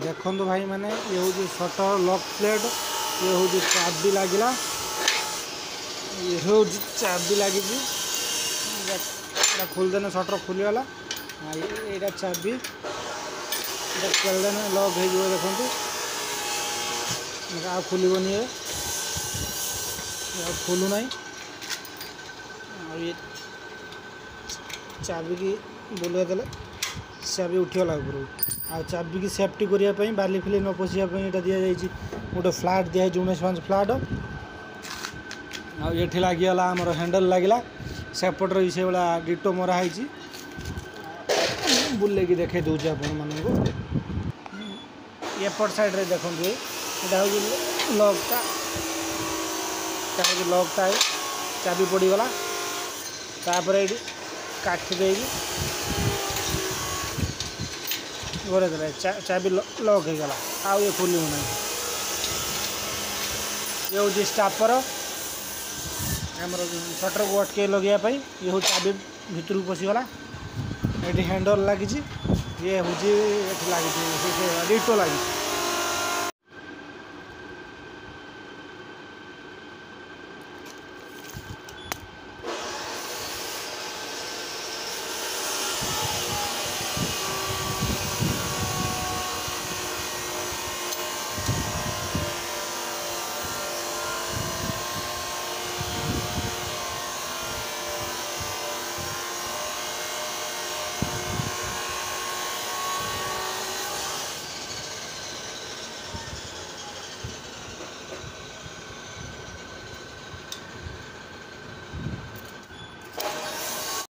देखो भाई मैंने ये हूँ शटर लॉक प्लेट, ये हूँ चाबी लगिला, ये हूँ चाबी लगी खोलदेने शटर खोलीगला। यहाँ चाबी खोलदेने लॉक हो देखो आ खोलनी ये खोलू ना। ये चाबी की बुले देले चाबी उठीगला ऊपर। आ चाबी की सेफ्टी करने बाली फिली न पशिया यहाँ दि जाइए गोटे फ्लाट दिखाई 19 फ्लाट। आठ लगिगला आमर हैंडल लगिला सेपटर भी से भाया डिटो मराई बुले की देखे दूसरी आपण मानू। एपट साइड रे देखो यहाँ हूँ लॉकटा लॉकटा चाबी पड़गला तापर ये काठी दे घरे दे चाबी लॉक हो गला आ ये खोलू ना। ये हूँ स्टापर आमर शटर को अटके लगे ये हूँ चाबी भितर को पशिगला। ये हैंडल लगी ये हूँ लगी डिटो लगी।